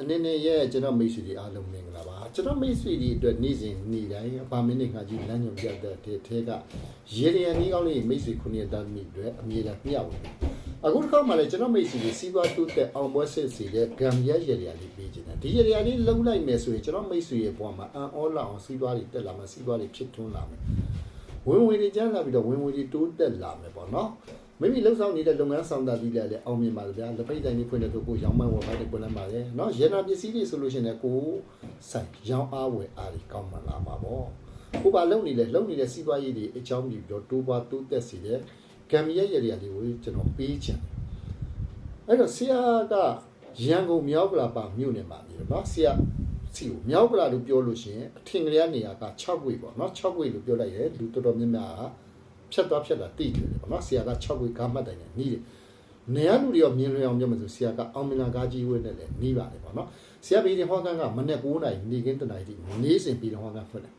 အနေနဲ့ရဲ့ကျွန်တော်မိတ်ဆွေတွေအားလုံးမင်္ဂလာပါကျွန်တော်မိတ်ဆွေတွေအတွက်နေ့စဉ်နေ့တိုင်းအပါမင်းနဲ့ငါကြီးလမ်းညွှန်ပြတဲ့ထဲကရေရန်ကြီးကောင်းလေးမိတ်ဆွေ9တန်းမိအတွက်အမြဲတမ်းမျှဝေအခုတစ်ခါမှလည်းကျွန်တော်မိတ်ဆွေတွေစီးပွားတိုးတက်အောင်ပွဲစစ်စီတဲ့ဂမ်ဘီယာရေရန်လေးပေးခြင်းတယ်ဒီရေရန်လေးလုံးလိုက်မယ်ဆိုရင်ကျွန်တော်မိတ်ဆွေရဲ့ဘဝမှာအန်အောလာအောင်စီးပွားတွေတက်လာမယ်စီးပွားတွေဖြစ်ထွန်းလာမယ်ဝင်ဝင်တွေကျန်းလာပြီးတော့ဝင်ဝင်တွေတိုးတက်လာမယ်ပေါ့နော်မိမိလှုပ်ဆောင်နေတဲ့လုပ်ငန်းဆောင်တာကြီးလည်းအောင်မြင်ပါကြဗျာလက်ပိတ်တိုင်းလေးဖွင့်တဲ့သူကိုရောင်းမှန်းဝယ်ဖိုက်တဲ့ပွင့်လမ်းပါတယ်เนาะရေနာပစ္စည်းတွေဆိုလို့ရှိရင်ကိုဆိုင်ရောင်းအားဝယ်အားတွေကောင်းမှလာမှာပေါ့ကိုပါလုံနေတဲ့စီးပွားရေးတွေအကြောင်းပြီးတော့တိုးပွားတိုးတက်စေတဲ့ဂမ်ဘီယာရေရာလေးကိုကျွန်တော်ပေးချင်အဲ့တော့ဆရာကရန်ကုန်မြောက်ကလာပါမြို့နယ်မှာနေတယ်เนาะဆရာစီကိုမြောက်ကလာလို့ပြောလို့ရှိရင်အထင်ကလေးနေရာက6ခွေပေါ့เนาะ6ခွေလို့ပြောလိုက်ရဲလူတော်တော်များများဖြတ်တာတိတယ်ပေါ့နော်ဆရာက6ခွေကားမှတ်တိုင်နဲ့နီးတယ်နေရာလူတွေရောမြင်လွယ်အောင်ပြောမှဆိုဆရာကအောင်မင်္ဂလာကားကြီးဝဲနဲ့လည်းနီးပါတယ်ပေါ့နော်ဆရာပြည်တင်ဟောကန်းကမနေ့9နာရီနေကင်းတနာရီတိနေ့စဉ်ပြည်တင်ဟောကန်းဖွင့်တယ်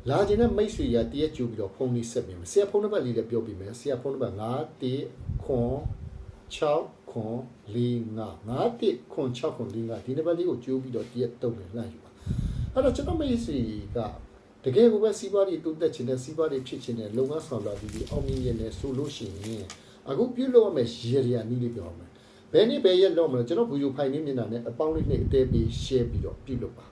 လာခြင်းနဲ့မိတ်ဆွေရတရက်ကျူပြီးတော့ဖုန်းလေးဆက်ပြီးမယ်ဆရာဖုန်းနံပါတ်လေးလည်းပြောပြမယ်ဆရာဖုန်းနံပါတ်914645ဒီနံပါတ်လေးကိုကျိုးပြီးတော့တရက်တုံးတယ်လှမ်းယူပါအဲ့တော့ကျွန်တော်မိတ်ဆွေကတကယ်ကိုပဲစီးပွားရေးတိုးတက်ခြင်းနဲ့စီးပွားရေးဖြစ်ခြင်းနဲ့လုပ်ငန်းဆောင်တာဒီအောင်မြင်ရင်လည်းဆိုလို့ရှိရင်အခုပြုလုပ်ရမယ့်ရေရနီးလေးပြောမယ်ဘယ်နေ့ဘယ်ရက်လောက်မလဲကျွန်တော်ဗီဒီယိုဖိုင်လေးမြင်တာနဲ့အပေါင်းလေးနဲ့အသေးပေး share ပြီးတော့ပြုလုပ်ပါ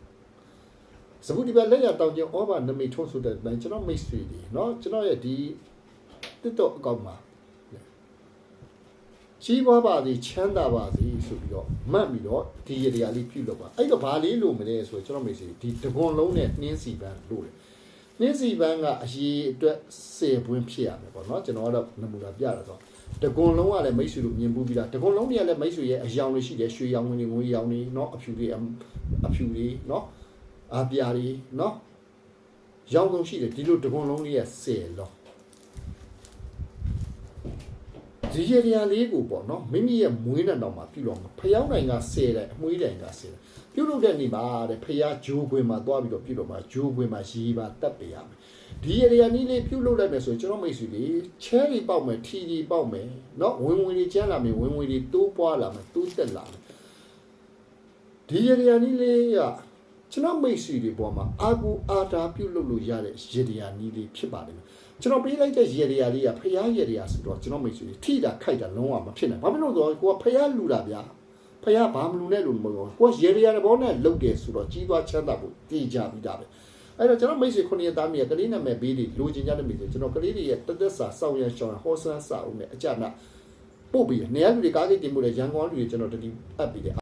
စပုဒီပဲလက်ရတောင်းကျဩဘာနမိတ်ထုံးဆိုတဲ့တိုင်းကျွန်တော်မိတ်ဆွေတွေเนาะကျွန်တော်ရဲ့ဒီ TikTok အကောင့်မှာကြီးပွားပါသည်ချမ်းသာပါစေဆိုပြီးတော့မှတ်ပြီးတော့ဒီရေရာလေးပြုလုပ်ပါအဲ့တော့ဘာလေးလို့မလဲဆိုတော့ကျွန်တော်မိတ်ဆွေဒီတကွန်လုံးနဲ့နှင်းစီပန်းလို့တယ်နှင်းစီပန်းကအရေးအတွက်10ပွင့်ဖြစ်ရမယ်ပေါ့နော်ကျွန်တော်ကတော့နမူနာပြတာဆိုတကွန်လုံးကလည်းမိတ်ဆွေတို့မြင်ပူးပြီးတာတကွန်လုံးတွေကလည်းမိတ်ဆွေရဲ့အယောင်တွေရှိတယ်ရွှေရောင်ဝင်တွေငွေရောင်တွေเนาะအဖြူတွေเนาะအပြာတွေเนาะရောင်ကုန်ရှိတယ်ဒီလိုတကွန်လုံးလေးရဲ့10လုံးဒီရေရာလေးကိုပေါ့နော်မိမိရဲ့မွေးတဲ့တောင်မှာပြုလုပ်မှာဖျောင်းနိုင်က10တယ်အမွေးတိုင်က10တယ်ပြုလုပ်တဲ့နေ့မှာတဲ့ဖျားဂျိုးခွင်မှာသွားပြီးတော့ပြုလုပ်မှာဂျိုးခွင်မှာရီပါတက်ပေးရမယ်ဒီရေရာနီးလေးပြုလုပ်လိုက်မယ်ဆိုရင်ကျွန်တော်မိတ်ဆွေတွေချဲရီပေါက်မယ်ထီရီပေါက်မယ်เนาะဝင်တွေကျန်းလာမယ်ဝင်တွေတိုးပွားလာမယ်တိုးတက်လာမယ်ဒီရေရာနီးလေးကကျွန်တော်မိတ်ဆွေတွေပေါ်မှာအာကူအာတာပြုလုပ်လို့ရတဲ့ရေရာနီးလေးဖြစ်ပါတယ်ကျွန်တော်ပေးလိုက်တဲ့ရေရာလေးကဖျားရေရာဆိုတော့ကျွန်တော်မိတ်ဆွေထိတာခိုက်တာလုံးဝမဖြစ်နိုင်ဘာဖြစ်လို့ဆိုတော့ကိုကဖျားလူတာဗျာဖျားဘာမလူနဲ့လို့မဟုတ်ဘူးကိုကရေရာဘောနဲ့လုတ်တယ်ဆိုတော့ကြီးသွားချမ်းသာဖို့တည်ကြပြီးတာပဲအဲ့တော့ကျွန်တော်မိတ်ဆွေ9သားမြေကလေးနာမည်ဘေးတွေလိုချင်ကြတဲ့မိတ်ဆွေကျွန်တော်ကလေးတွေရဲ့တက်စာစောင်းရရှောင်းဟောဆန်းစာအုပ်နဲ့အကြနာပို့ပြီးနေရာလူတွေကားကြီးတင်မှုနဲ့ရန်ကုန်လူတွေကျွန်တော်တတိအပ်ပြီးတယ်